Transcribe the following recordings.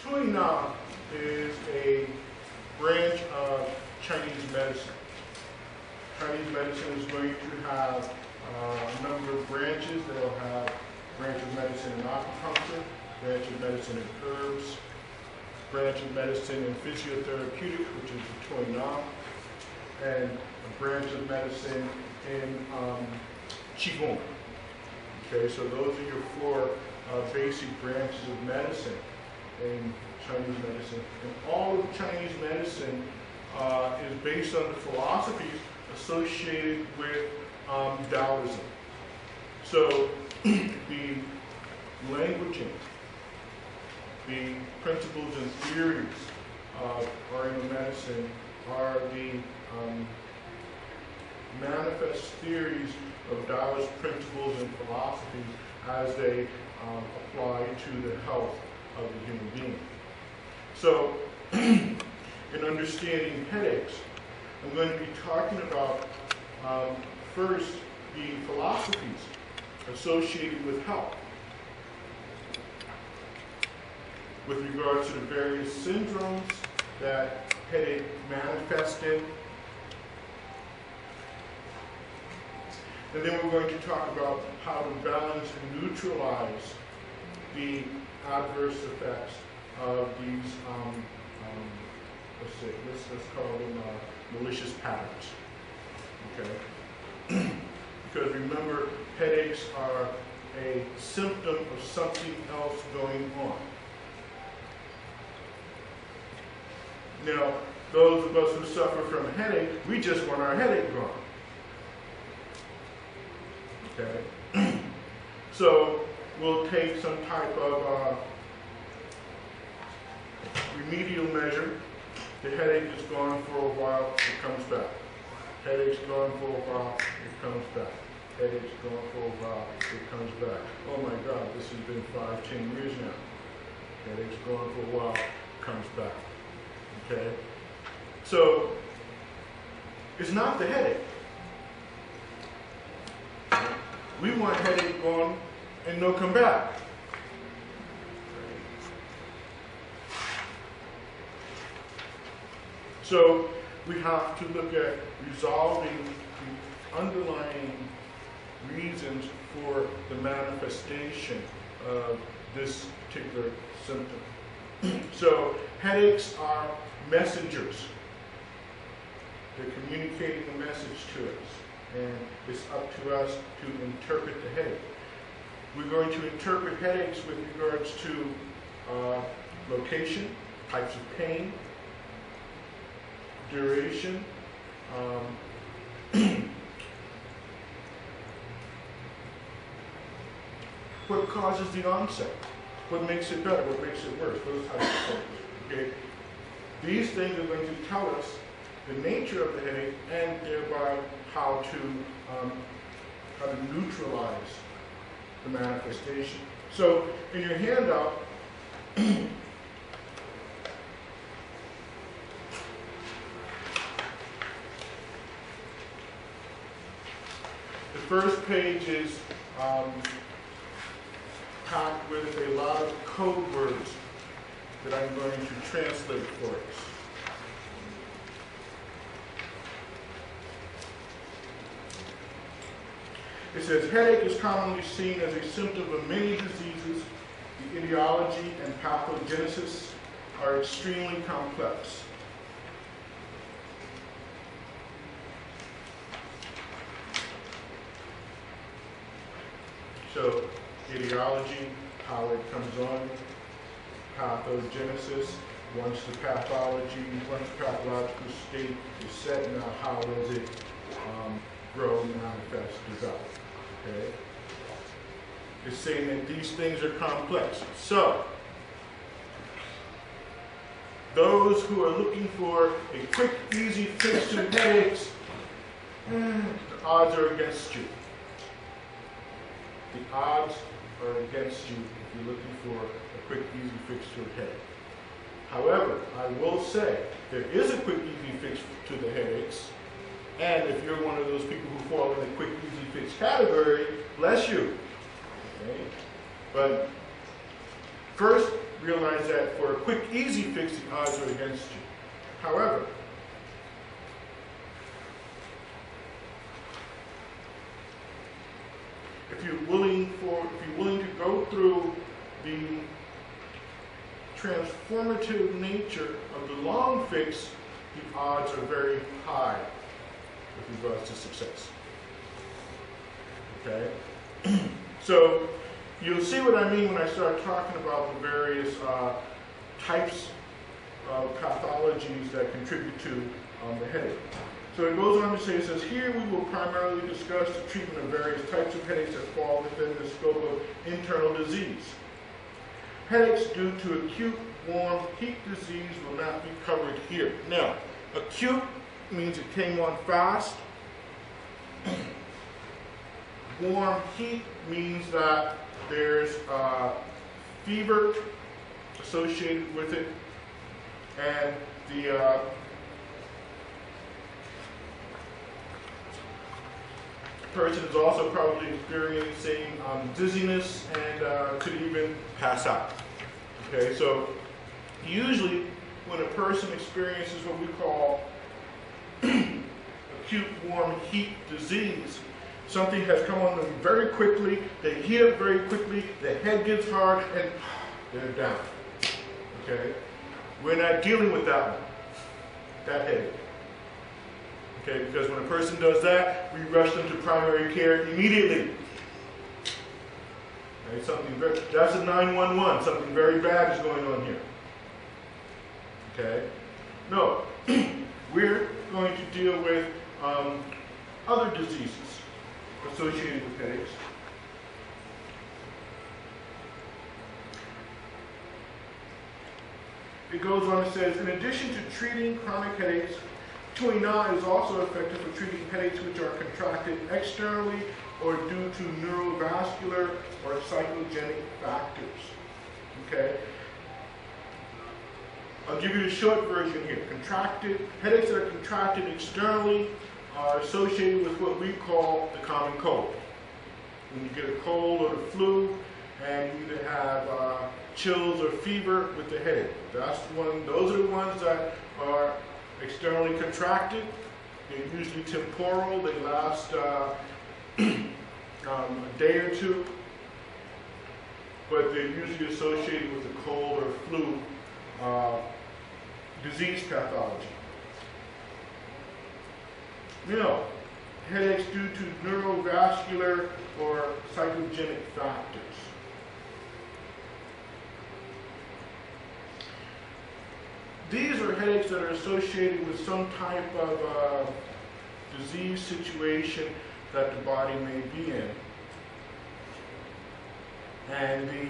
Tuina is a branch of Chinese medicine. Chinese medicine is going to have a number of branches. They'll have branch of medicine in acupuncture, branch of medicine in herbs, branch of medicine in physiotherapeutic, which is the Tuina, and a branch of medicine in Qigong. Okay, so those are your four basic branches of medicine in Chinese medicine. And all of Chinese medicine is based on the philosophies associated with Taoism. So the languaging, the principles and theories of Oriental medicine are the manifest theories of Taoist principles and philosophies as they apply to the health of the human being. So, in understanding headaches, I'm going to be talking about first the philosophies associated with health with regards to the various syndromes that headache manifests in. And then we're going to talk about how to balance and neutralize the adverse effects of these, let's call them malicious patterns. Okay? Because remember, headaches are a symptom of something else going on. Now, those of us who suffer from a headache, we just want our headache gone. Okay? So we'll take some type of remedial measure. The headache is gone for a while, it comes back. Headache's gone for a while, it comes back. Headache's gone for a while, it comes back. Oh my God, this has been 5-10 years now. Headache's gone for a while, it comes back. Okay? So, it's not the headache. We want headache gone and no come back. So we have to look at resolving the underlying reasons for the manifestation of this particular symptom. So headaches are messengers. They're communicating a message to us. And it's up to us to interpret the headache. We're going to interpret headaches with regards to location, types of pain, duration, what causes the onset, what makes it better, what makes it worse, those types of things. Okay? These things are going to tell us the nature of the headache and thereby how to neutralize the manifestation. So in your handout, the first page is packed with a lot of code words that I'm going to translate for us. It says, headache is commonly seen as a symptom of many diseases. The etiology and pathogenesis are extremely complex. So, etiology, how it comes on, pathogenesis, once the pathological state is set, now how does it grow, manifest, develop? Okay? It's saying that these things are complex. So, those who are looking for a quick, easy fix to headaches, the odds are against you. The odds are against you if you're looking for a quick, easy fix to a headache. However, I will say there is a quick, easy fix to the headaches, and if you're one of those people who fall in the quick, easy fix category, bless you. Okay? But first, realize that for a quick, easy fix, the odds are against you. However, if you're willing to go through the transformative nature of the long fix, the odds are very high with regards to success. Okay? So you'll see what I mean when I start talking about the various types of pathologies that contribute to the headache. So it goes on to say, it says, here we will primarily discuss the treatment of various types of headaches that fall within the scope of internal disease. Headaches due to acute warm heat disease will not be covered here. Now, acute means it came on fast. Warm heat means that there's fever associated with it, and the person is also probably experiencing dizziness and could even pass out. Okay, so usually when a person experiences what we call acute warm heat disease, something has come on them very quickly, they heat up very quickly, the head gets hard, and they're down. Okay? We're not dealing with that one, that headache. Okay, because when a person does that, we rush them to primary care immediately. Okay, that's a 911, something very bad is going on here. Okay? No, we're going to deal with other diseases associated with headaches. It goes on and says, in addition to treating chronic headaches, 289 is also effective for treating headaches which are contracted externally or due to neurovascular or psychogenic factors. Okay? I'll give you the short version here. Headaches that are contracted externally are associated with what we call the common cold. When you get a cold or the flu, and you either have chills or fever with the headache. Those are the ones that are externally contracted. They're usually temporal. They last a day or two, but they're usually associated with a cold or flu disease pathology. Now, headaches due to neurovascular or psychogenic factors. These are headaches that are associated with some type of disease situation that the body may be in. And the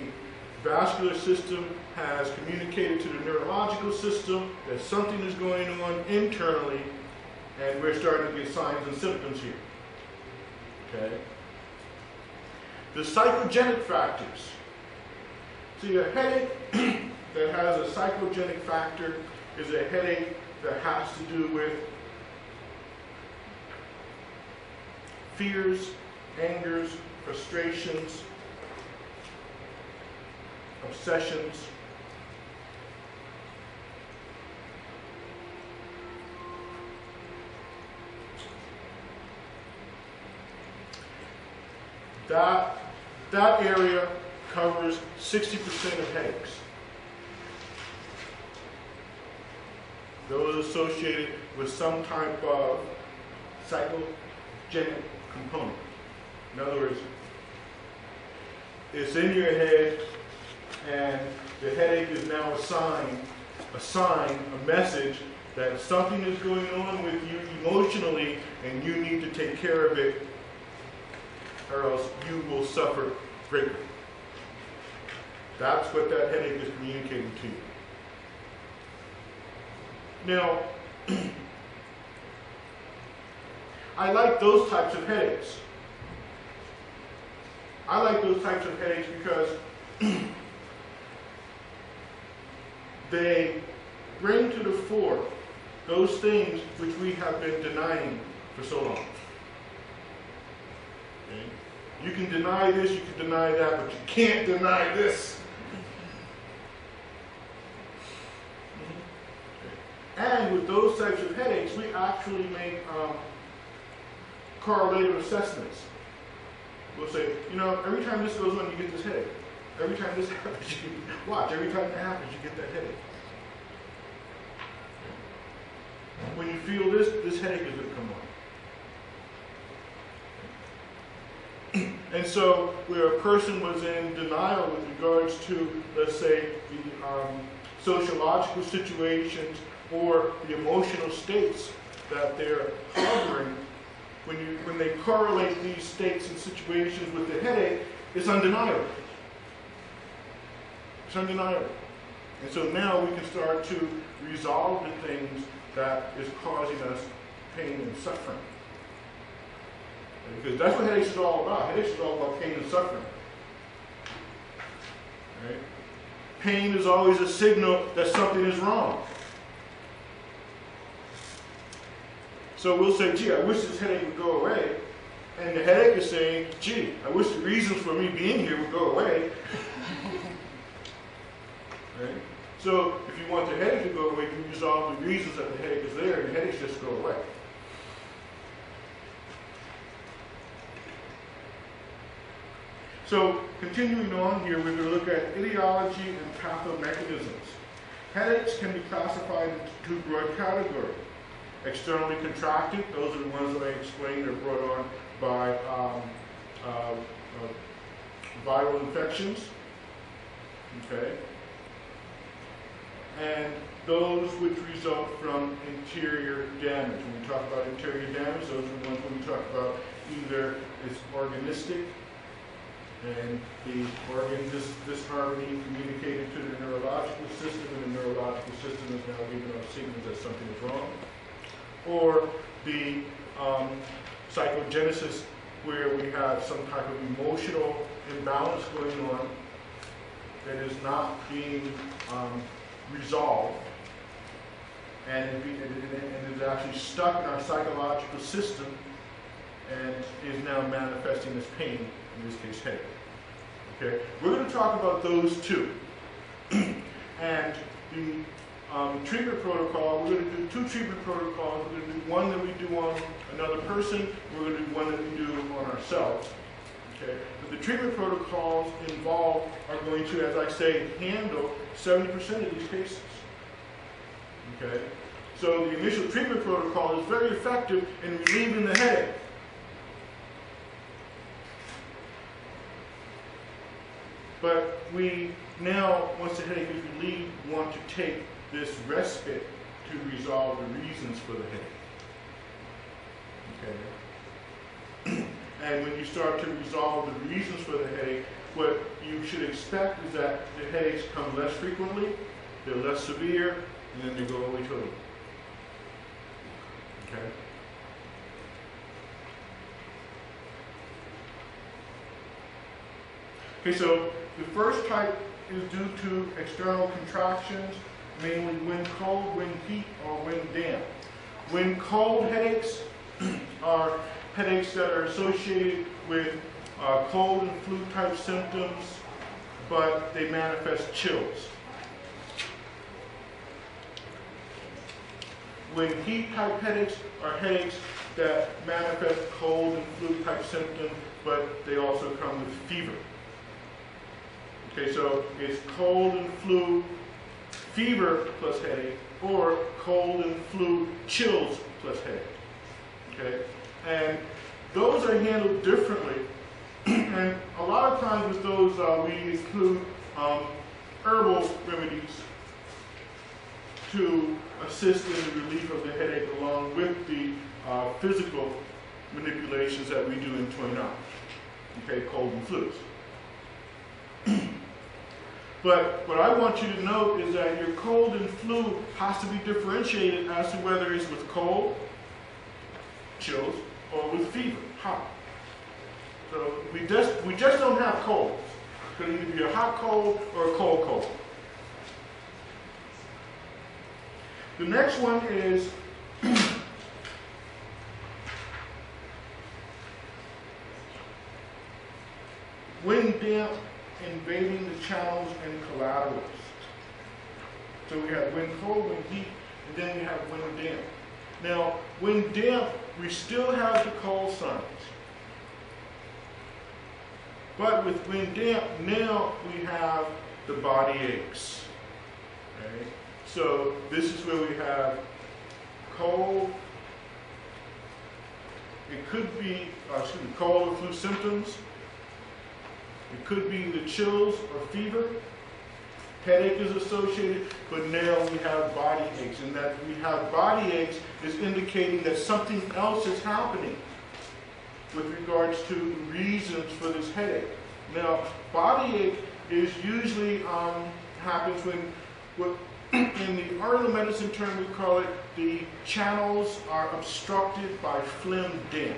vascular system has communicated to the neurological system that something is going on internally, and we're starting to get signs and symptoms here. Okay? The psychogenic factors. See, a headache that has a psychogenic factor is a headache that has to do with fears, angers, frustrations, obsessions. That area covers 60% of headaches. Those associated with some type of psychogenic component. In other words, it's in your head, and the headache is now a sign, a message that something is going on with you emotionally, and you need to take care of it, or else you will suffer greatly. That's what that headache is communicating to you. Now, I like those types of headaches. I like those types of headaches because they bring to the fore those things which we have been denying for so long. Okay? You can deny this, you can deny that, but you can't deny this. And with those types of headaches, we actually make correlative assessments. We'll say, you know, every time this goes on, you get this headache. Every time this happens, watch, every time that happens, you get that headache. When you feel this, this headache is going to come on. And so, where a person was in denial with regards to, let's say, the sociological situations or the emotional states that they're harboring, when they correlate these states and situations with the headache, it's undeniable. It's undeniable. And so now we can start to resolve the things that is causing us pain and suffering. Because that's what headaches is all about. Headaches is all about pain and suffering. Right? Pain is always a signal that something is wrong. So we'll say, gee, I wish this headache would go away. And the headache is saying, gee, I wish the reasons for me being here would go away. Right? So if you want the headache to go away, you resolve the reasons that the headache is there, and the headaches just go away. So continuing on here, we're going to look at etiology and pathomechanisms. Headaches can be classified into two broad categories. Externally contracted, those are the ones that I explained are brought on by viral infections. Okay? And those which result from interior damage. When we talk about interior damage, those are the ones when we talk about either it's organistic and the organ disharmony communicated to the neurological system, and the neurological system is now giving off signals that something is wrong, or the psychogenesis, where we have some type of emotional imbalance going on that is not being resolved, and it is actually stuck in our psychological system and is now manifesting as pain, in this case headache. Okay, we're going to talk about those two. And the treatment protocol, we're going to do two treatment protocols. We're going to do one that we do on another person, we're going to do one that we do on ourselves. Okay? But the treatment protocols involved are going to, as I say, handle 70% of these cases. Okay? So the initial treatment protocol is very effective in relieving the headache. But we now, once the headache is relieved, want to take this respite to resolve the reasons for the headache. Okay? And when you start to resolve the reasons for the headache, what you should expect is that the headaches come less frequently, they're less severe, and then they go away totally. Okay? Okay, so the first type is due to external contractions, mainly when cold, when heat, or when damp. When cold headaches are headaches that are associated with cold and flu type symptoms, but they manifest chills. When heat type headaches are headaches that manifest cold and flu type symptoms, but they also come with fever. Okay, so it's cold and flu fever plus headache, or cold and flu chills plus headache. Okay, and those are handled differently. And a lot of times with those, we include herbal remedies to assist in the relief of the headache, along with the physical manipulations that we do in 29. Okay, cold and flus. But what I want you to note is that your cold and flu has to be differentiated as to whether it's with cold, chills, or with fever, hot. So we just don't have colds. It could either be a hot cold or a cold cold. The next one is wind damp invading the channels and collaterals. So we have wind cold, wind heat, and then we have wind damp. Now, wind damp, we still have the cold signs. But with wind damp, now we have the body aches. Okay? So this is where we have cold. It could be, cold or flu symptoms. It could be the chills or fever. Headache is associated, but now we have body aches. And that we have body aches is indicating that something else is happening with regards to reasons for this headache. Now, body ache is usually happens when, in the Oriental medicine term, we call it the channels are obstructed by phlegm damp.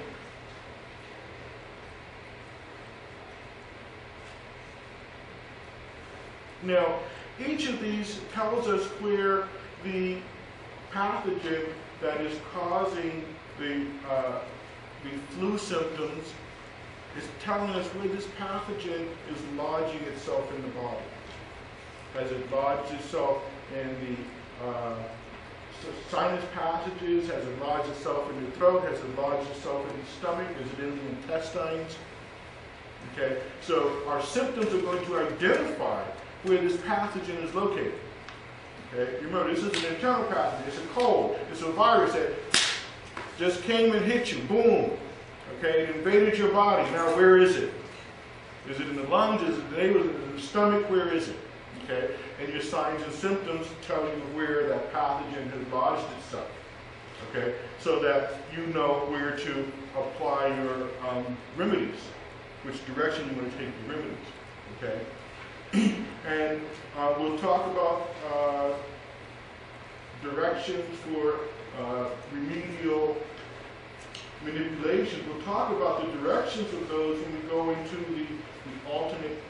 Now, each of these tells us where the pathogen that is causing the flu symptoms is telling us where this pathogen is lodging itself in the body. Has it lodged itself in the sinus passages? Has it lodged itself in the throat? Has it lodged itself in the stomach? Is it in the intestines? Okay, so our symptoms are going to identify where this pathogen is located. Okay, remember, this is an internal pathogen. It's a cold. It's a virus that just came and hit you. Boom. Okay, it invaded your body. Now, where is it? Is it in the lungs? Is it in the stomach? Where is it? Okay, and your signs and symptoms tell you where that pathogen has lodged itself. Okay, so that you know where to apply your remedies, which direction you want to take your remedies. Okay. And we'll talk about directions for remedial manipulation. We'll talk about the directions of those when we go into the alternate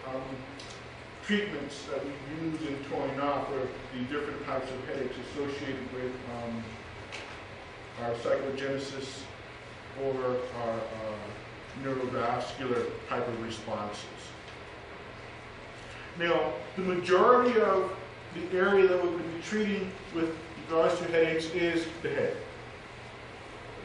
treatments that we use in toning off for the different types of headaches associated with our psychogenesis or our neurovascular type of responses. Now, the majority of the area that we're going to be treating with regards to headaches is the head.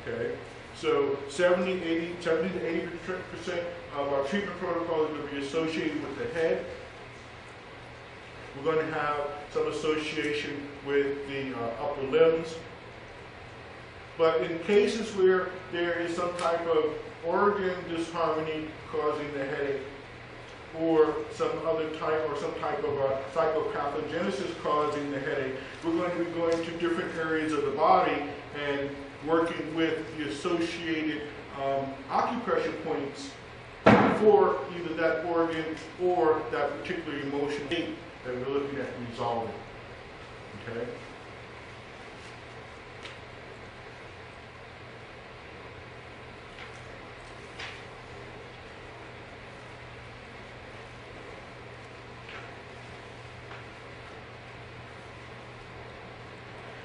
Okay? So 70 to 80% of our treatment protocol is going to be associated with the head. We're going to have some association with the upper limbs. But in cases where there is some type of organ disharmony causing the headache, or some other type, or some type of psychopathogenesis causing the headache, we're going to be going to different areas of the body and working with the associated acupressure points for either that organ or that particular emotion that we're looking at resolving. Okay?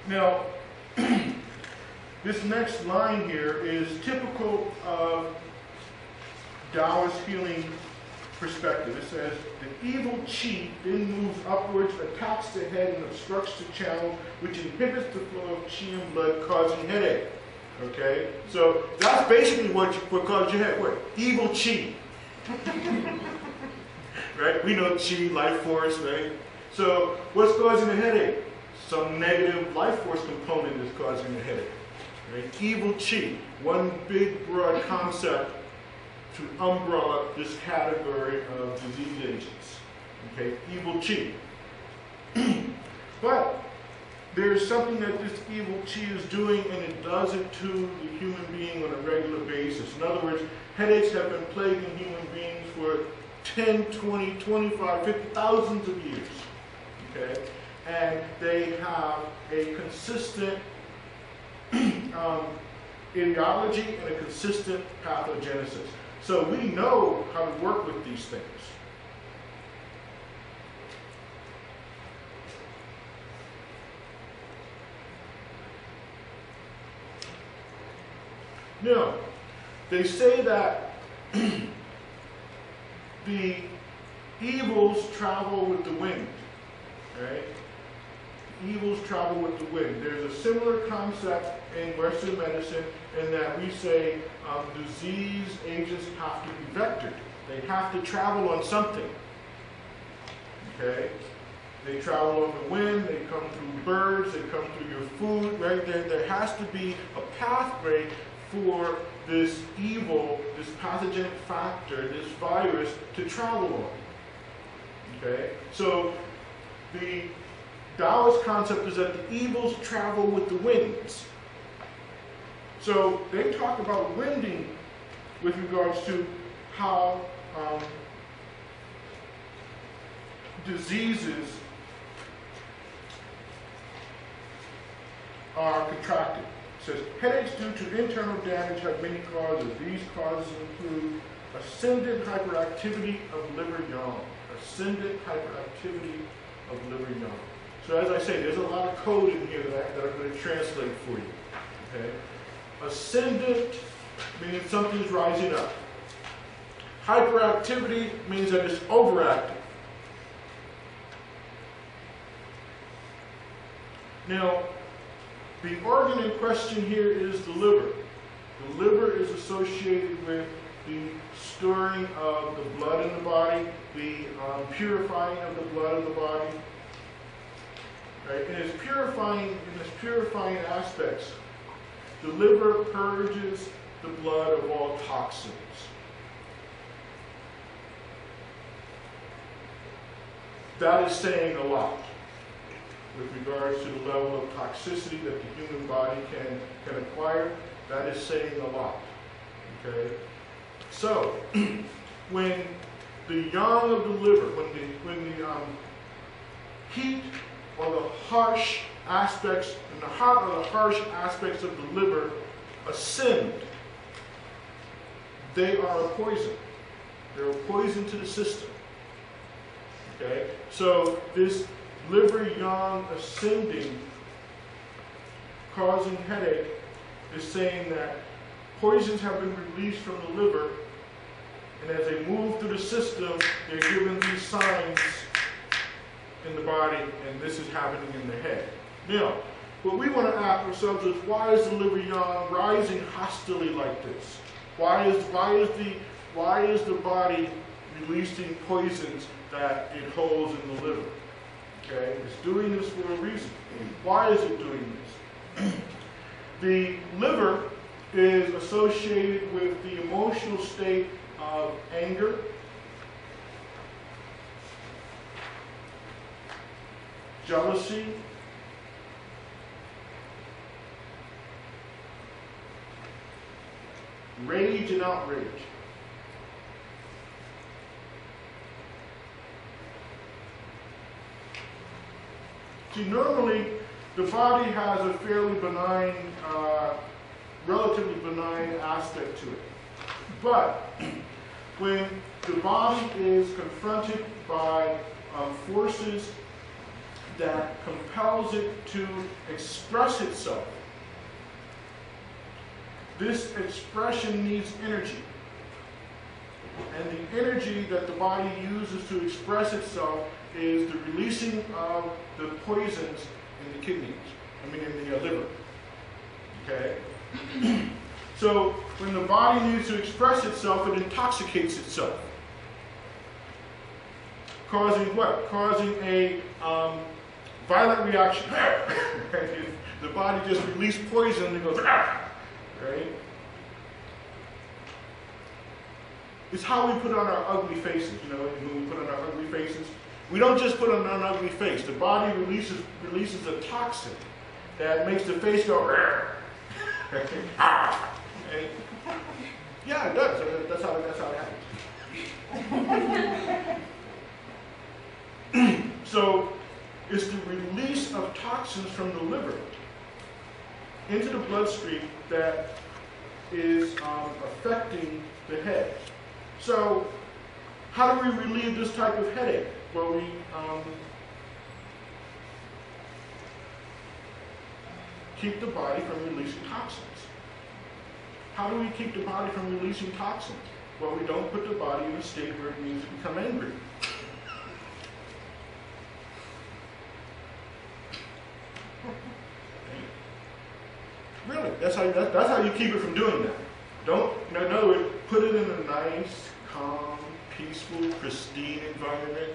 Now, this next line here is typical of Taoist healing perspective. It says, the evil chi then moves upwards, attacks the head, and obstructs the channel, which inhibits the flow of chi and blood, causing headache. Okay? So that's basically what causes your headache. What? Evil chi. Right? We know chi, life force, right? So what's causing the headache? Some negative life force component is causing the headache. Right? Evil chi, one big broad concept to umbrella this category of disease agents. Okay, evil chi. But there's something that this evil chi is doing, and it does it to the human being on a regular basis. In other words, headaches have been plaguing human beings for 10, 20, 25, 50, thousands of years. Okay? And they have a consistent etiology and a consistent pathogenesis. So we know how to work with these things. Now, they say that the evils travel with the wind, right? Evils travel with the wind. There's a similar concept in Western medicine in that we say disease agents have to be vectored. They have to travel on something, okay? They travel on the wind, they come through birds, they come through your food, right? There has to be a pathway for this evil, this pathogenic factor, this virus to travel on. Okay? So the Taoist concept is that the evils travel with the winds. So they talk about winding with regards to how diseases are contracted. It says, headaches due to internal damage have many causes. These causes include ascendant hyperactivity of liver yang. Ascendant hyperactivity of liver yang. So as I say, there's a lot of code in here that I'm going to translate for you. Okay? Ascendant means something's rising up. Hyperactivity means that it's overactive. Now, the organ in question here is the liver. The liver is associated with the storing of the blood in the body, the purifying of the blood in the body. Right? In its purifying aspects, the liver purges the blood of all toxins. That is saying a lot with regards to the level of toxicity that the human body can acquire. That is saying a lot. Okay? So, when the yang of the liver, when the heat or the harsh aspects, and the hot or the harsh aspects of the liver ascend, they are a poison. They're a poison to the system. Okay? So, this liver yang ascending, causing headache, is saying that poisons have been released from the liver, and as they move through the system, they're given these signs in the body, and this is happening in the head. Now, what we want to ask ourselves is, why is the liver yang rising hostilely like this? Why is the body releasing poisons that it holds in the liver? Okay, it's doing this for a reason. Why is it doing this? The liver is associated with the emotional state of anger, jealousy, rage and outrage. See, normally the body has a fairly benign, relatively benign aspect to it. But when the body is confronted by forces that compels it to express itself, this expression needs energy. And the energy that the body uses to express itself is the releasing of the poisons in the kidneys, in the liver. Okay? So, when the body needs to express itself, it intoxicates itself. Causing what? Causing a violent reaction. The body just released poison and it goes, right? It's how we put on our ugly faces, when we put on our ugly faces. We don't just put on an ugly face. The body releases a toxin that makes the face go, yeah, it does. That's how it happens. So it's the release of toxins from the liver into the bloodstream that is affecting the head. So how do we relieve this type of headache? Well, we keep the body from releasing toxins. How do we keep the body from releasing toxins? Well, we don't put the body in a state where it needs to become angry. Really, that's how you keep it from doing that. Don't, in other words, put it in a nice, calm, peaceful, pristine environment,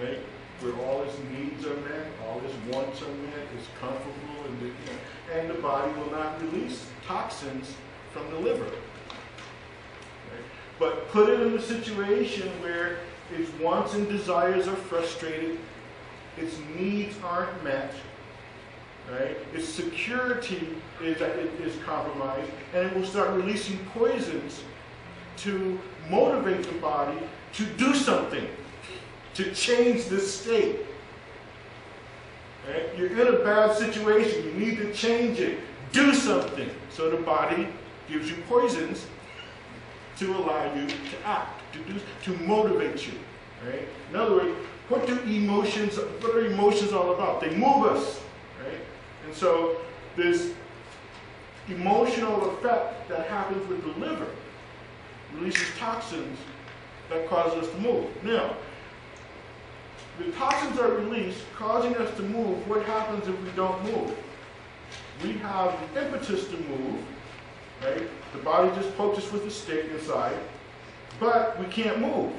right? Where all its needs are met, all its wants are met, it's comfortable, and the body will not release toxins from the liver. Right? But put it in a situation where its wants and desires are frustrated, its needs aren't met, right? Its security is compromised, and it will start releasing poisons to motivate the body to do something, to change this state. Right? You're in a bad situation, you need to change it, do something. So the body gives you poisons to allow you to act, to motivate you. Right? In other words, what are emotions all about? They move us. Right? And so this emotional effect that happens with the liver releases toxins that cause us to move. Now, the toxins are released, causing us to move. What happens if we don't move? We have the impetus to move, right? The body just pokes us with a stick inside, but we can't move.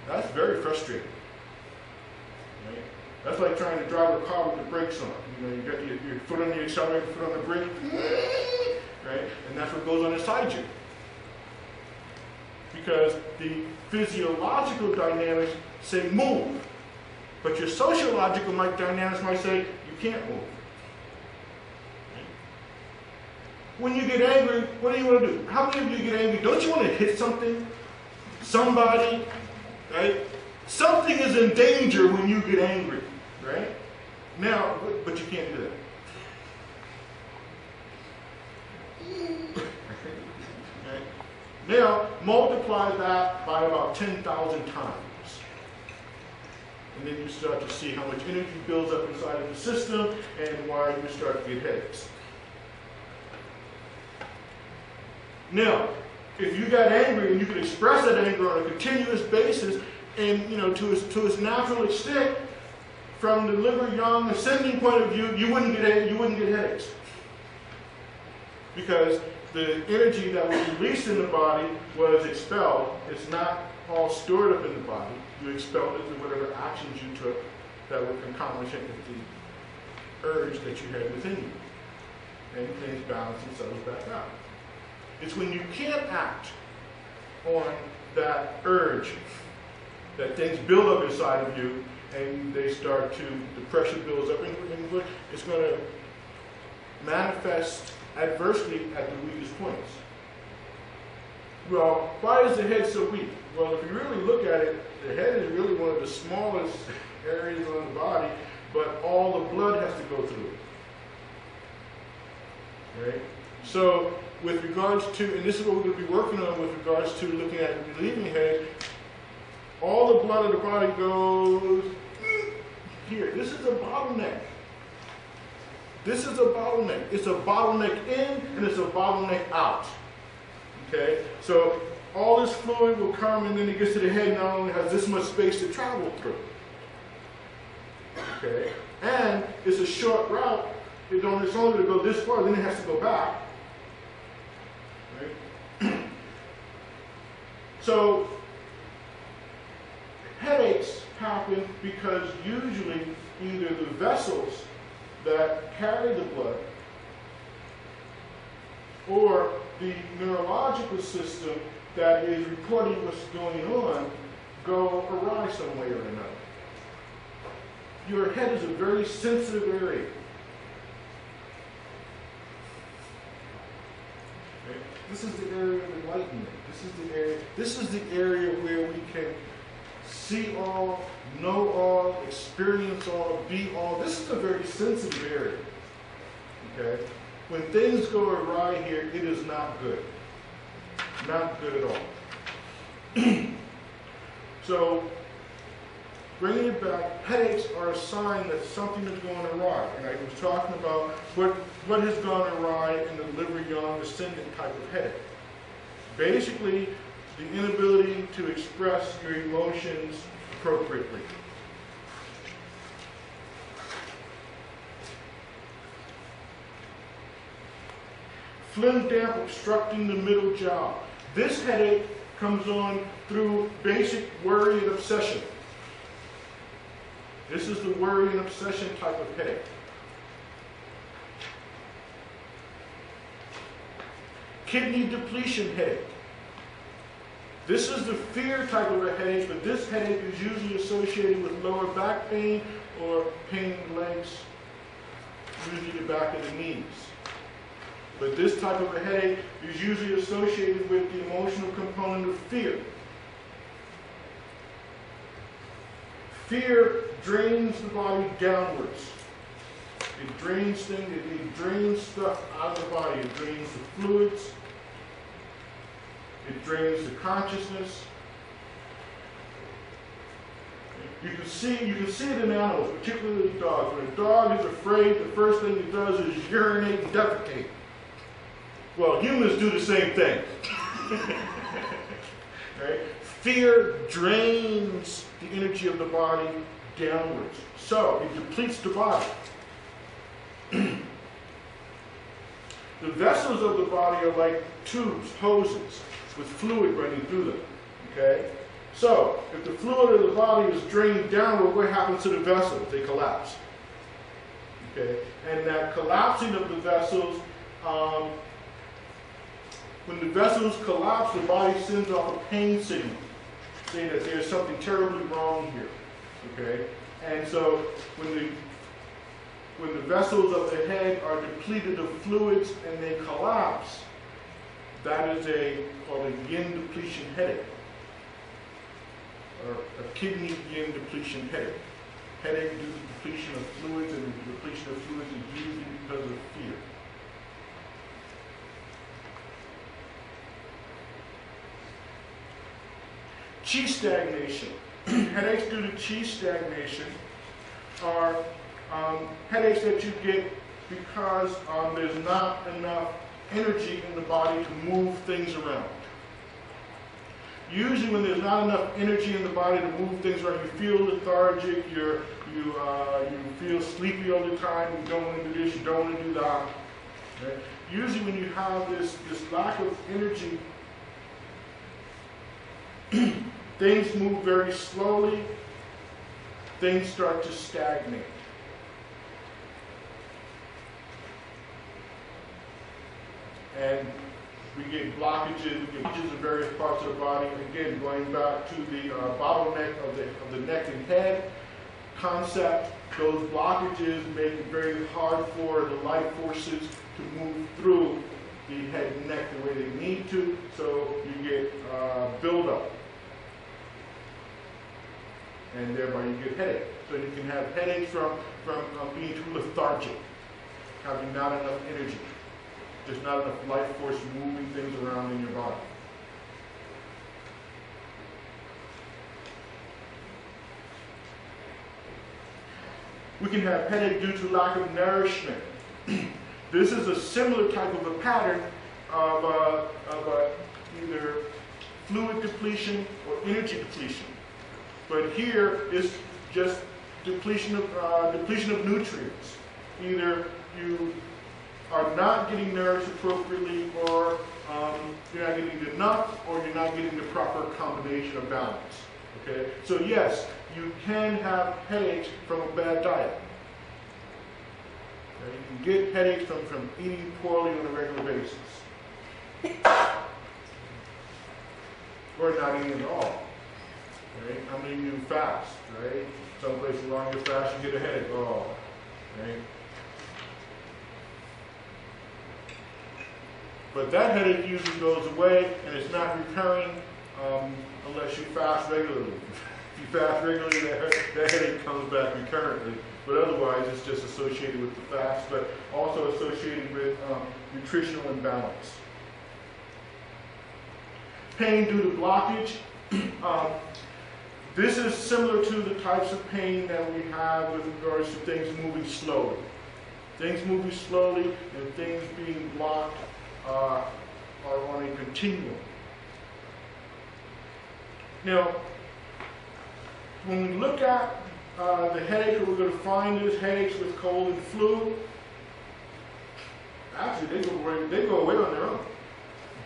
That's very frustrating. Right? That's like trying to drive a car with the brakes on. You know, you got your foot on the accelerator, foot on the brake, right? And that's what goes on inside you. Because the physiological dynamics say move, but your sociological dynamics might say you can't move. When you get angry, what do you want to do? How many of you get angry? Don't you want to hit something? Somebody? Right? Something is in danger when you get angry, right? Now, but you can't do that. Right? Now, multiply that by about 10,000 times. And then you start to see how much energy builds up inside of the system and why you start to get headaches. Now, if you got angry and you could express that anger on a continuous basis and, to its natural extent, from the liver yang ascending point of view, you wouldn't get headaches. Because the energy that was released in the body was expelled. It's not all stored up in the body. You expelled it through whatever actions you took that were concomitant with the urge that you had within you. And things balance themselves back out. It's when you can't act on that urge that things build up inside of you and the pressure builds up, and it's going to manifest adversely at the weakest points. Well, why is the head so weak? Well, if you really look at it, the head is really one of the smallest areas on the body, but all the blood has to go through it. Right? So, with regards to, and this is what we're going to be working on with regards to looking at relieving headache, all the blood of the body goes here. This is a bottleneck. This is a bottleneck. It's a bottleneck in and it's a bottleneck out. Okay? So all this fluid will come and then it gets to the head and not only has this much space to travel through. Okay? And it's a short route. It's only to go this far, then it has to go back. Right? So headaches happen because usually either the vessels that carry the blood or the neurological system that is recording what's going on go awry some way or another. Your head is a very sensitive area. Okay? This is the area of enlightenment. This is the area where we can see all, know all, experience all, be all. This is a very sensitive area. Okay? When things go awry here, it is not good. Not good at all. So, bringing it back, headaches are a sign that something is going awry. And I was talking about what has gone awry in the liver-yang ascendant type of headache. Basically, the inability to express your emotions appropriately. Phlegm damp obstructing the middle jaw. This headache comes on through basic worry and obsession. This is the worry and obsession type of headache. Kidney depletion headache. This is the fear type of a headache, but this headache is usually associated with lower back pain or pain in the legs, usually the back of the knees. But this type of a headache is usually associated with the emotional component of fear. Fear drains the body downwards. It drains things, it drains stuff out of the body. It drains the fluids. It drains the consciousness. You can see it in animals, particularly dogs. When a dog is afraid, the first thing it does is urinate and defecate. Well, humans do the same thing. Right? Fear drains the energy of the body downwards. So, it depletes the body. The vessels of the body are like tubes, hoses, with fluid running through them. Okay? So, if the fluid of the body is drained downward, what happens to the vessels? They collapse. Okay? And that collapsing of the vessels, when the vessels collapse, the body sends off a pain signal, saying that there's something terribly wrong here. Okay? And so, when the vessels of the head are depleted of fluids and they collapse, that is called a yin depletion headache, or a kidney yin depletion headache. Headache due to depletion of fluids, and the depletion of fluids is usually because of fear. Qi stagnation. Headaches due to qi stagnation are headaches that you get because there's not enough energy in the body to move things around. Usually when there's not enough energy in the body to move things around, you feel lethargic, you feel sleepy all the time, you don't want to do this, you don't want to do that. Okay? Usually when you have this lack of energy, things move very slowly, things start to stagnate. And we get blockages in various parts of the body. Again, going back to the bottleneck of the neck and head concept, those blockages make it very hard for the life forces to move through the head and neck the way they need to, so you get buildup. And thereby you get headache. So you can have headaches from being too lethargic, having not enough energy. There's not enough life force moving things around in your body. We can have headache due to lack of nourishment. This is a similar type of a pattern of either fluid depletion or energy depletion. But here is just depletion of nutrients. Either you are not getting nourished appropriately, or you're not getting enough, or you're not getting the proper combination of balance. Okay? So yes, you can have headaches from a bad diet. Okay? You can get headaches from eating poorly on a regular basis. Or not eating at all. Right? How many of you fast, right? Some places along your fast you get a headache. Oh, right? But that headache usually goes away, and it's not recurring unless you fast regularly. If you fast regularly, that headache comes back recurrently. But otherwise, it's just associated with the fast, but also associated with nutritional imbalance. Pain due to blockage. This is similar to the types of pain that we have with regards to things moving slowly. Things moving slowly and things being blocked are on a continuum. Now, when we look at the headache that we're going to find is headaches with cold and flu. Actually, they go away on their own.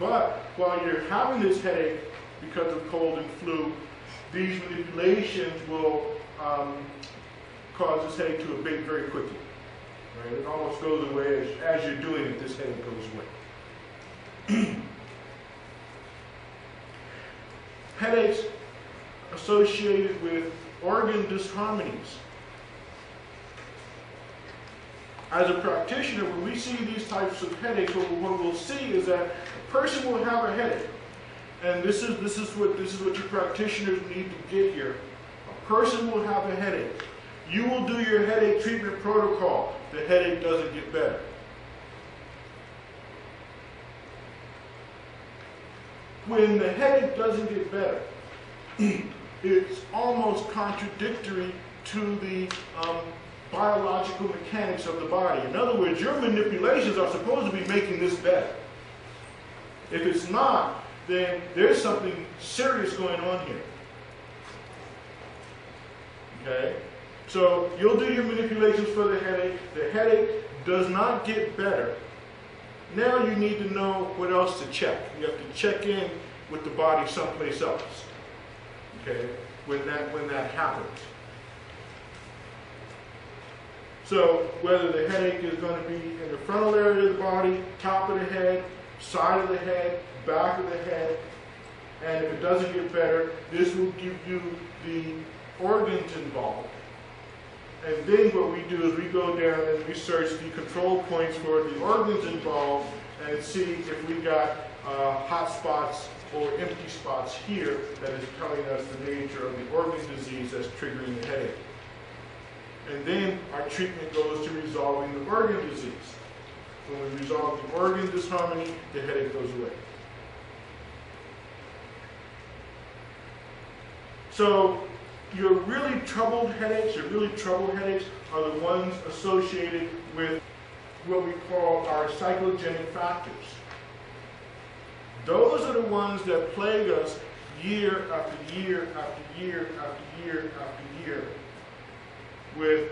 But while you're having this headache because of cold and flu, these manipulations will cause this headache to abate very quickly. Right? It almost goes away as you're doing it, this headache goes away. Headaches associated with organ disharmonies. As a practitioner, when we see these types of headaches, what we'll see is that a person will have a headache. And this is what you practitioners need to get here. A person will have a headache. You will do your headache treatment protocol. The headache doesn't get better. When the headache doesn't get better, it's almost contradictory to the biological mechanics of the body. In other words, your manipulations are supposed to be making this better. If it's not, then there's something serious going on here. Okay? So you'll do your manipulations for the headache. The headache does not get better. Now you need to know what else to check. You have to check in with the body someplace else. Okay? When that happens. So whether the headache is going to be in the frontal area of the body, top of the head, side of the head, back of the head, and if it doesn't get better, this will give you the organs involved. And then what we do is we go down and we search the control points for the organs involved and see if we got hot spots or empty spots here that is telling us the nature of the organ disease that's triggering the headache. And then our treatment goes to resolving the organ disease. When we resolve the organ disharmony, the headache goes away. So your really troubled headaches, are the ones associated with what we call our psychogenic factors. Those are the ones that plague us year after year after year after year after year with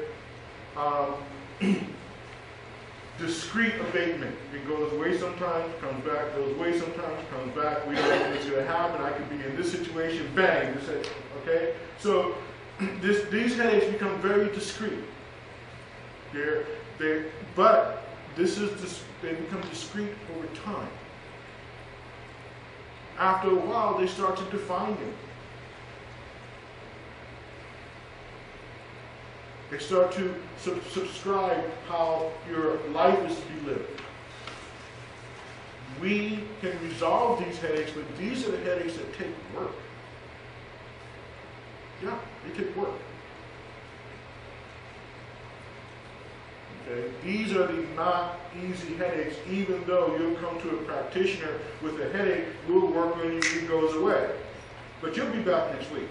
discrete abatement. It goes away sometimes, comes back, goes away sometimes, comes back. We don't know what's going to happen. I could be in this situation, bang, this headache, okay? So these headaches become very discrete. But they become discrete over time. After a while, they start to define you. They start to subscribe how your life is to be lived. We can resolve these headaches, but these are the headaches that take work. Yeah, they take work. Okay? These are the not easy headaches. Even though you'll come to a practitioner with a headache, we'll work on you, it goes away. But you'll be back next week.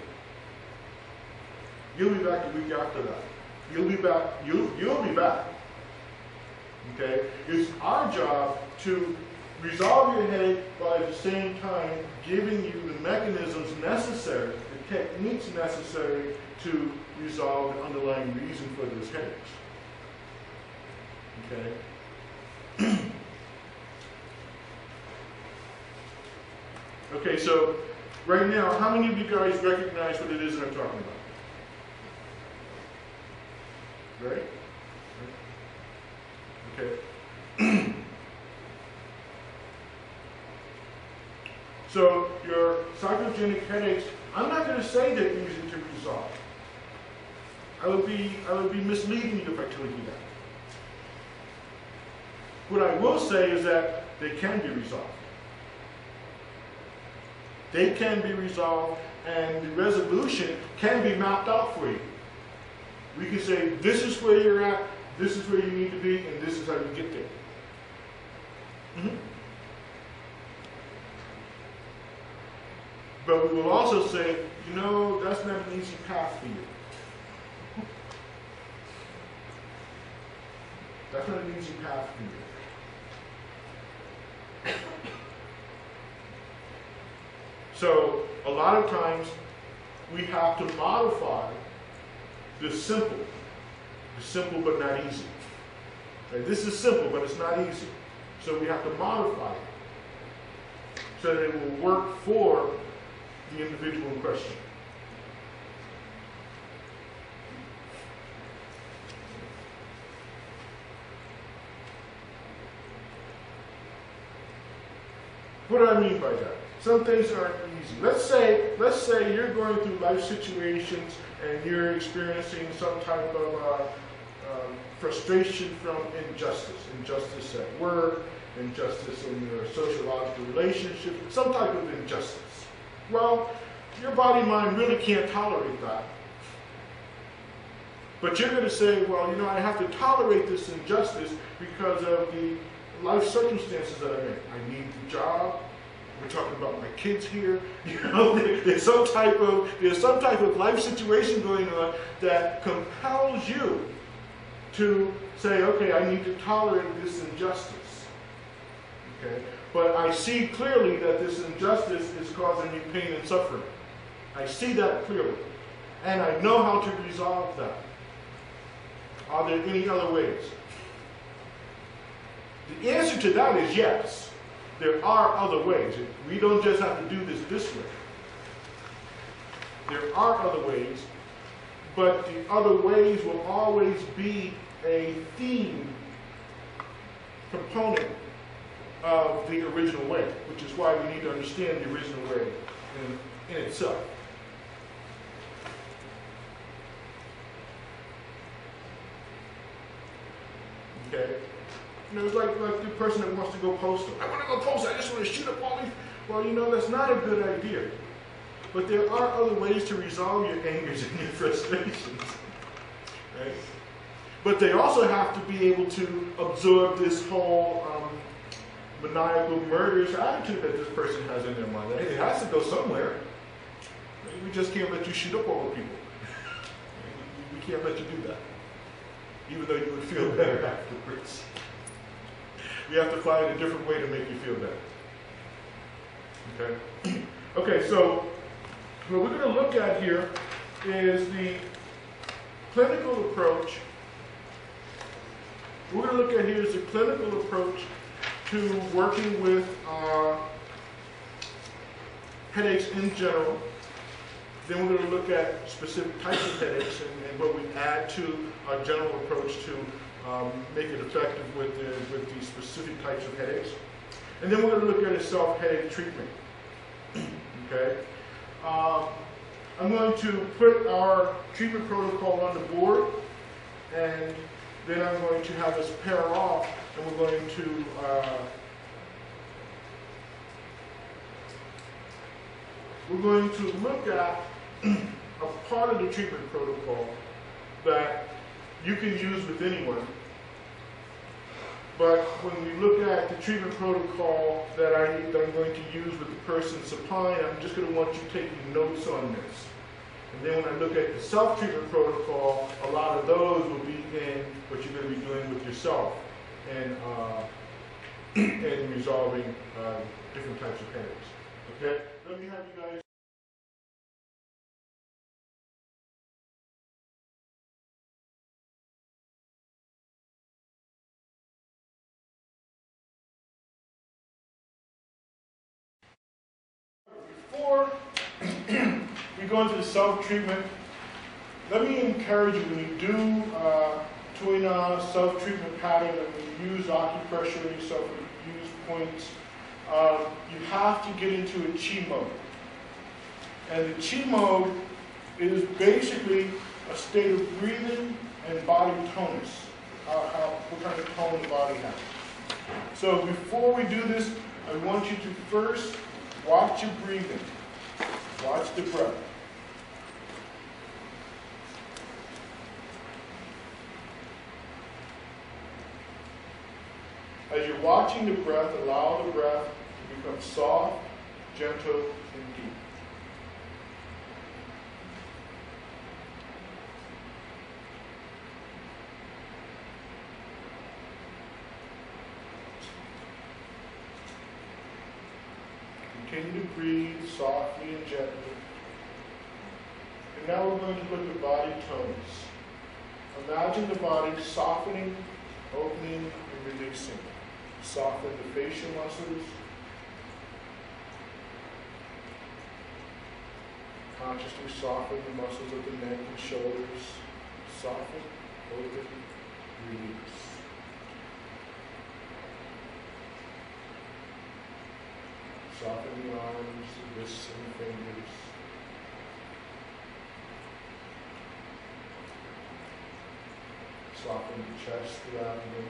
You'll be back the week after that. You'll be back. You'll be back. Okay? It's our job to resolve your headache while at the same time giving you the mechanisms necessary, the techniques necessary to resolve the underlying reason for those headaches. Okay? Okay, so right now, how many of you guys recognize what it is that I'm talking about? Right? Okay. So your psychogenic headaches, I'm not going to say they're easy to resolve. I would be misleading you if I told you that. What I will say is that they can be resolved. They can be resolved, and the resolution can be mapped out for you. We can say, this is where you're at, this is where you need to be, and this is how you get there. But we will also say, you know, that's not an easy path for you. That's not an easy path for you. So, a lot of times, we have to modify the simple but not easy. Okay, this is simple, but it's not easy. So we have to modify it so that it will work for the individual in question. What do I mean by that? Some things aren't easy. Let's say you're going through life situations and you're experiencing some type of frustration from injustice. Injustice at work, injustice in your sociological relationship, some type of injustice. Well, your body-mind really can't tolerate that. But you're going to say, well, you know, I have to tolerate this injustice because of the life circumstances that I'm in. I need the job. We're talking about my kids here. You know, there's some type of life situation going on that compels you to say, okay, I need to tolerate this injustice. Okay? But I see clearly that this injustice is causing me pain and suffering. I see that clearly. And I know how to resolve that. Are there any other ways? The answer to that is yes. There are other ways. We don't just have to do this way. There are other ways, but the other ways will always be a theme component of the original way, which is why we need to understand the original way in itself. Okay? You know, it's like the person that wants to go postal. I want to go postal. I just want to shoot up all these. Well, you know, that's not a good idea. But there are other ways to resolve your angers and your frustrations. Right? But they also have to be able to absorb this whole maniacal, murderous attitude that this person has in their mind. It has to go somewhere. We just can't let you shoot up all the people. We can't let you do that. Even though you would feel better afterwards. We have to find a different way to make you feel better. Okay? Okay, so what we're going to look at here is the clinical approach. What we're going to look at here is the clinical approach to working with headaches in general. Then we're going to look at specific types of headaches and what we add to our general approach to make it effective with the specific types of headaches. And then we're going to look at a self-headache treatment. Okay? I'm going to put our treatment protocol on the board, and then I'm going to have us pair off, and we're going to look at a part of the treatment protocol that you can use with anyone. But when we look at the treatment protocol that I'm going to use with the person supplying, I'm just going to want you taking notes on this. And then when I look at the self-treatment protocol, a lot of those will be in what you're going to be doing with yourself and resolving different types of headaches. Okay? Let me have you guys. Before we go into the self-treatment, let me encourage you when you do Tuina self-treatment pattern and when you use acupressure on yourself, when you use points, you have to get into a Chi mode. And the Chi mode is basically a state of breathing and body tonus, what kind of tone the body has. So before we do this, I want you to first watch your breathing. Watch the breath. As you're watching the breath, allow the breath to become soft, gentle, and deep. Continue to breathe softly and gently. And now we're going to look at body tones. Imagine the body softening, opening, and releasing. Soften the facial muscles. Consciously soften the muscles of the neck and shoulders. Soften, open, release. Soften the arms, the wrists, and the fingers. Soften the chest, the abdomen.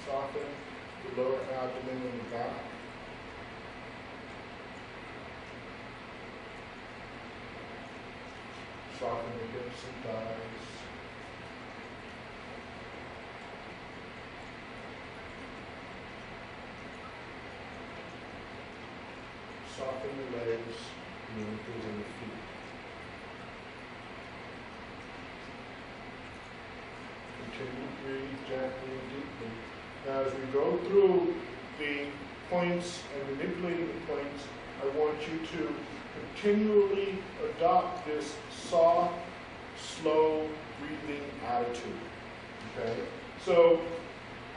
Soften the lower abdomen and the back. Soften the hips and thighs. Soften the legs, the ankles, and the feet. Continue to breathe gently and deeply. Now, as we go through the points and manipulating the points, I want you to continually adopt this soft, slow breathing attitude. Okay? So,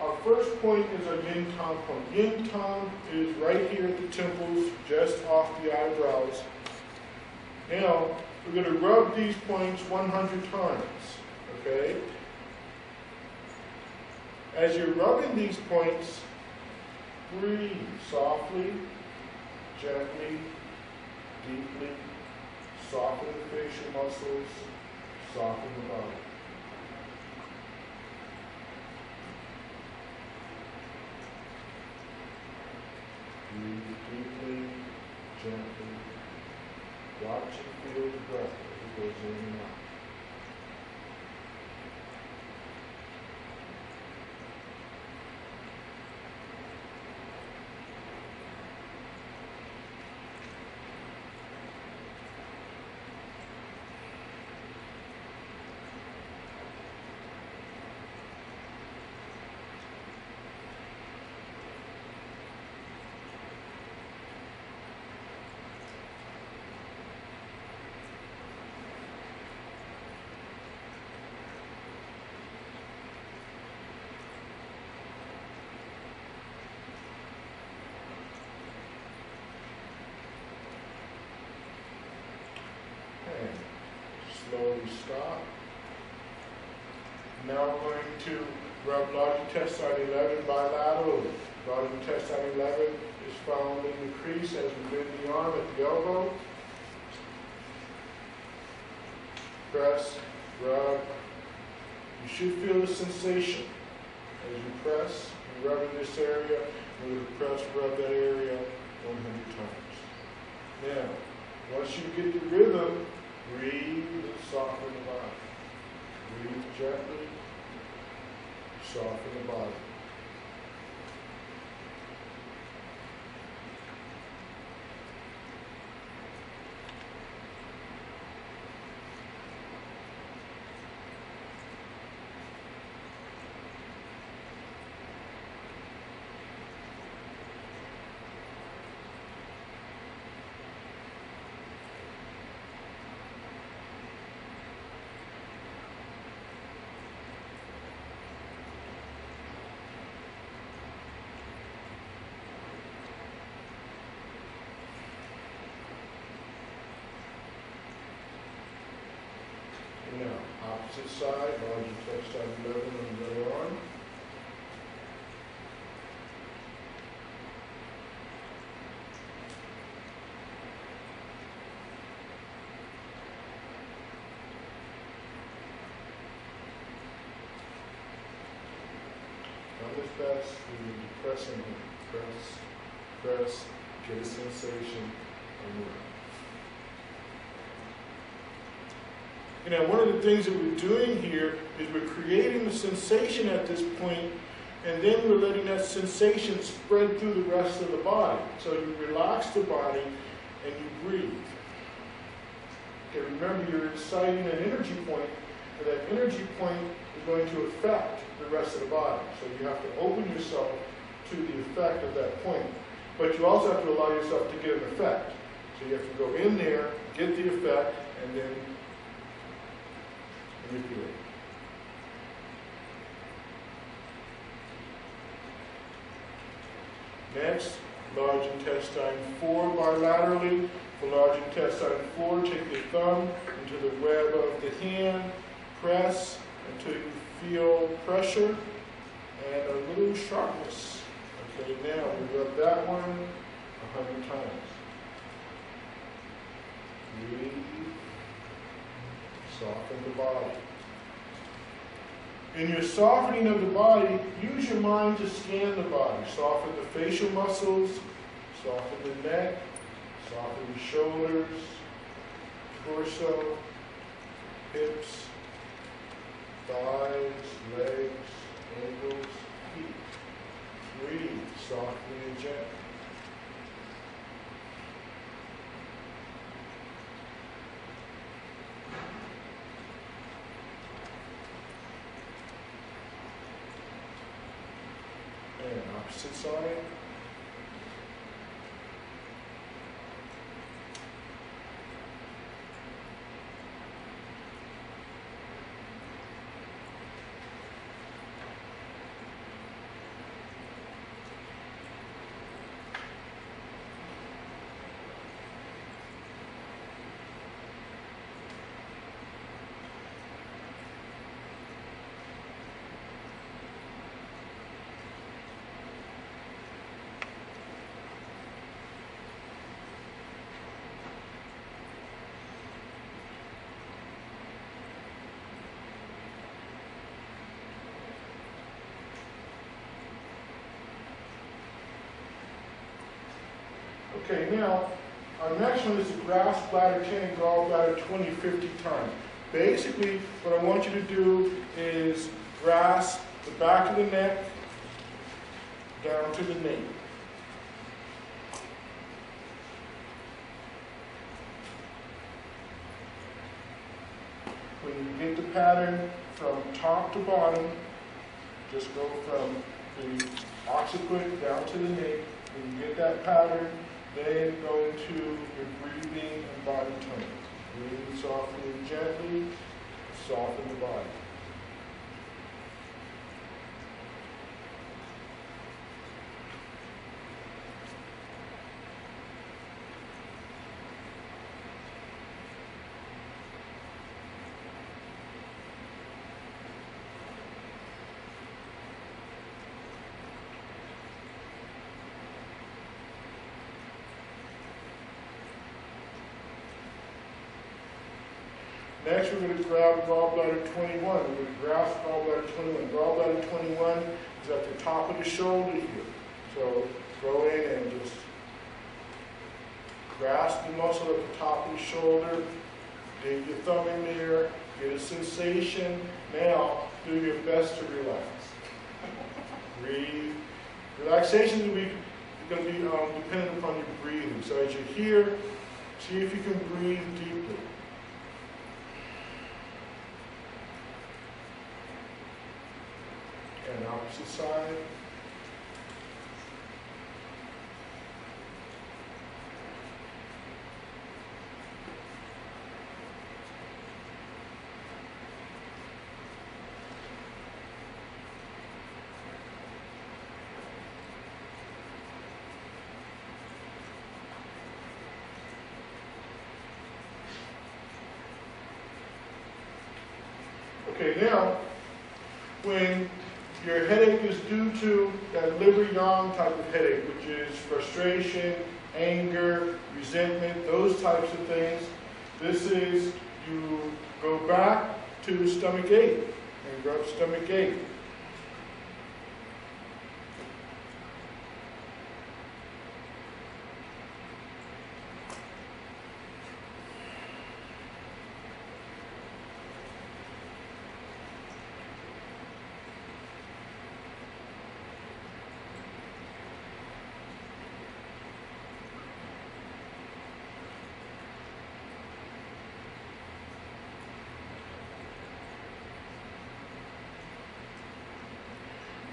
our first point is our yin tong point. Yin tong is right here at the temples, just off the eyebrows. Now, we're going to rub these points 100 times. Okay? As you're rubbing these points, breathe softly, gently, deeply. Soften the facial muscles, soften the body. Breathe deeply, gently. Watch and feel the breath as it goes in and out. Slowly stop. Now we're going to rub large intestine 11 bilaterally. Large intestine 11 is found in the crease as we bend the arm at the elbow. Press, rub. You should feel the sensation as you press and rub in this area. You're going to press, rub that area 100 times. Now, once you get the rhythm, breathe and soften the body. Breathe gently, soften the body. Now, opposite side, large intestine 11 on the other arm. press, and press and press, press, get a sensation, and move. You know, one of the things that we're doing here is we're creating the sensation at this point, and then we're letting that sensation spread through the rest of the body. So you relax the body and you breathe. Okay, remember you're inciting an energy point, and that energy point is going to affect the rest of the body. So you have to open yourself to the effect of that point. But you also have to allow yourself to get an effect. So you have to go in there, get the effect, and then manipulate. Next, large intestine 4 bilaterally. For large intestine 4, take your thumb into the web of the hand, press until you feel pressure and a little sharpness. Okay, now we rub that one 100 times. Breathe. Soften the body. In your softening of the body, use your mind to scan the body. Soften the facial muscles, soften the neck, soften the shoulders, torso, hips, thighs, legs, ankles, feet. Breathe softly and gently. And opposite side. Okay, now, our next one is the grasp bladder 10 and gallbladder 20, 50 times. Basically, what I want you to do is grasp the back of the neck down to the nape. When you get the pattern from top to bottom, just go from the occiput down to the nape. When you get that pattern, then go into your breathing and body tone. Breathe softly and gently, soften the body. Next, we're going to grab gallbladder 21. We're going to grasp gallbladder 21. Gallbladder 21 is at the top of the shoulder here. So go in and just grasp the muscle at the top of the shoulder. Dig your thumb in there. Get a sensation. Now, do your best to relax. Breathe. Relaxation is going to be dependent upon your breathing. So as you're here, see if you can breathe deeply. And opposite side. Okay, now, when your headache is due to that liver-yang type of headache, which is frustration, anger, resentment, those types of things. This is, you go back to stomach 8 and rub stomach 8.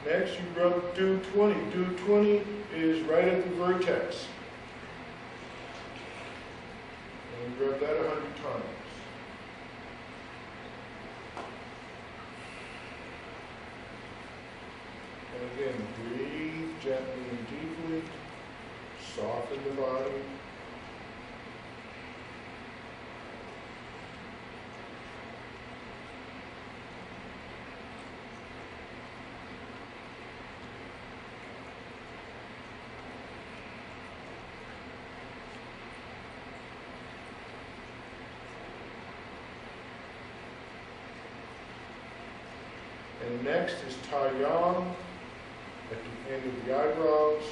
Next, you rub do 20. Do 20 is right at the vertex. And you rub that 100 times. And again, breathe gently and deeply. Soften the body. And next is Tai Yang at the end of the eyebrows.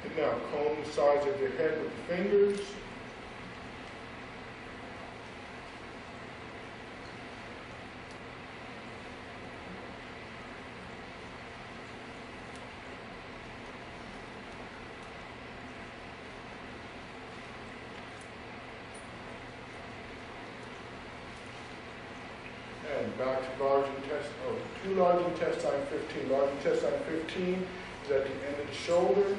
And now comb the sides of your head with the fingers. And back to large intestine, to large intestine 15. Large intestine 15 is at the end of the shoulder.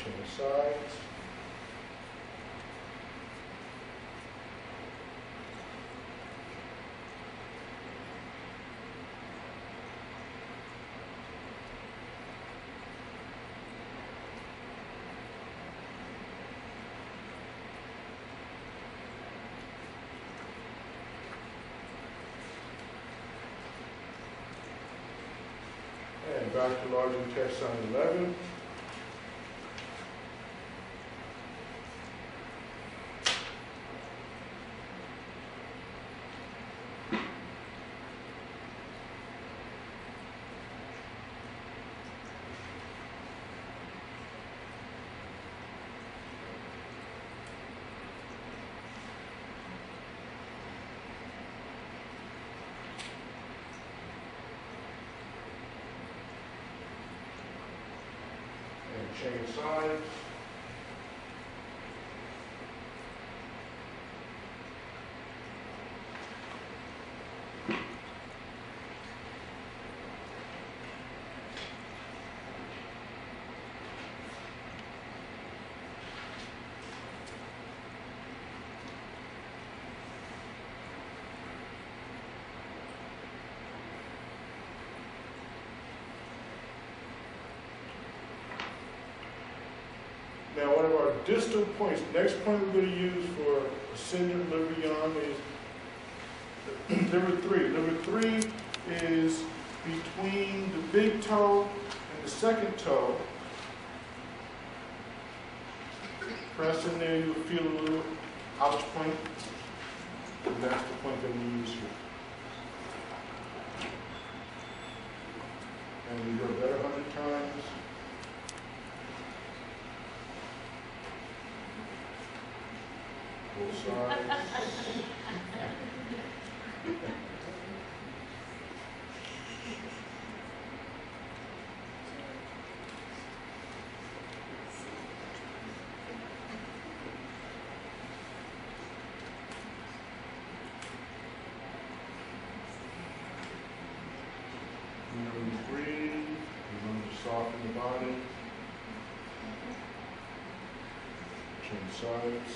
Chin sides. And back to large intestine 11. Change sides. Now, one of our distal points, the next point we're going to use for ascendant liver yang is liver 3. Liver 3 is between the big toe and the second toe. Press in there, you'll feel a little ouch point. And that's the point that we use here. And we go that 100 times. Both sides. Remember to breathe. Remember to soften the body. Change sides.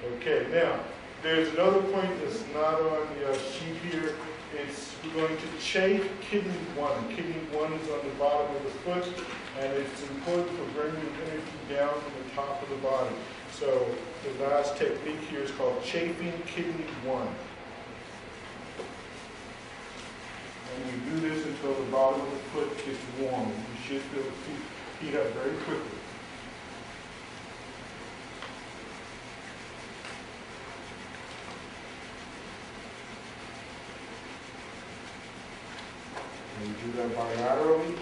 Okay, now, there's another point that's not on the sheet here. We're going to chafe Kidney One. Kidney One is on the bottom of the foot, and it's important for bringing energy down from the top of the body. So the last technique here is called Chafing Kidney One. And we do this until the bottom of the foot gets warm. You should feel the feet heat up very quickly. And you do that bilaterally.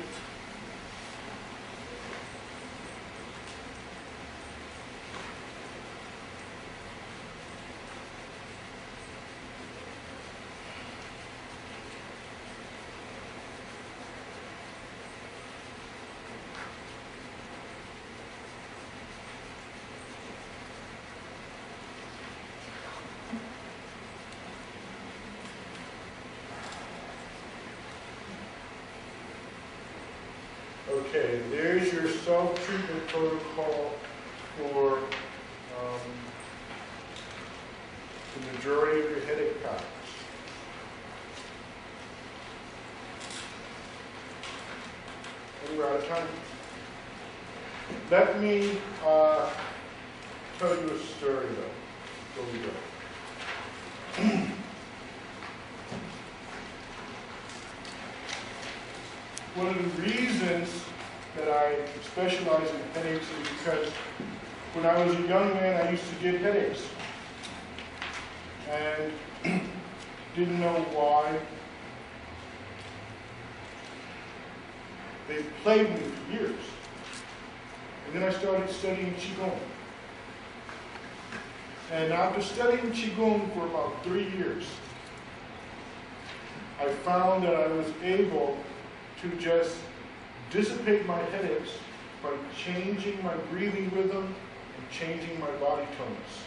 Okay, there's your self-treatment protocol for the majority of your headache patterns. And we're out of time. Let me tell you a story though, before we go. One of the reasons that I specialize in headaches is because when I was a young man, I used to get headaches. And didn't know why. They plagued me for years. And then I started studying Qigong. And after studying Qigong for about 3 years, I found that I was able to just dissipate my headaches by changing my breathing rhythm and changing my body tones.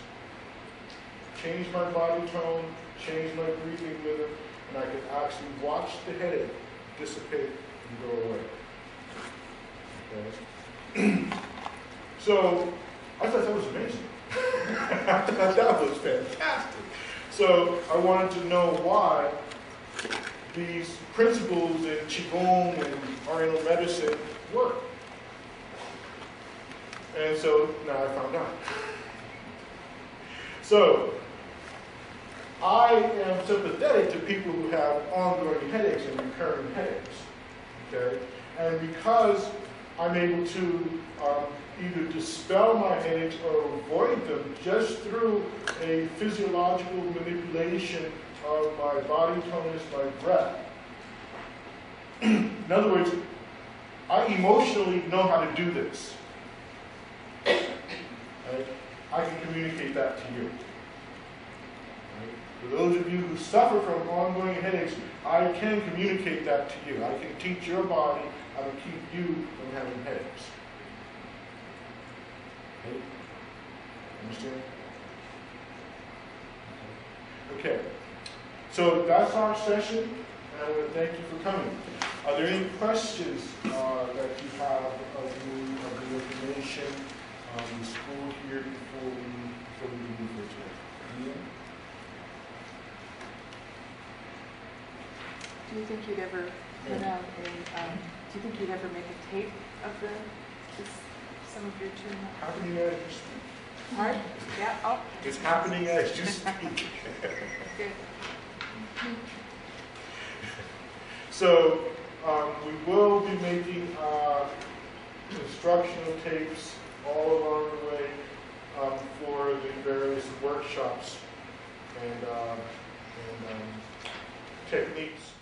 Change my body tone, change my breathing rhythm, and I could actually watch the headache dissipate and go away. Okay. So I thought that was amazing. I thought that was fantastic. So I wanted to know why these principles in Qigong and Oriental medicine work. And so now I found out. So I am sympathetic to people who have ongoing headaches and recurring headaches. Okay? And because I'm able to either dispel my headaches or avoid them just through a physiological manipulation of my body tonus, my breath. In other words, I emotionally know how to do this. Right? I can communicate that to you. Right? For those of you who suffer from ongoing headaches, I can communicate that to you. I can teach your body how to keep you from having headaches. Okay? Understand? Okay. So that's our session, and I want to thank you for coming. Are there any questions that you have of the information in school here before we leave for today? Yeah? Do you think you'd ever put out do you think you'd ever make a tape of some of your tuning? Happening as you speak. All right. Yeah. Oh. It's happening as you speak. Good. So we will be making instructional tapes all along the way for the various workshops and techniques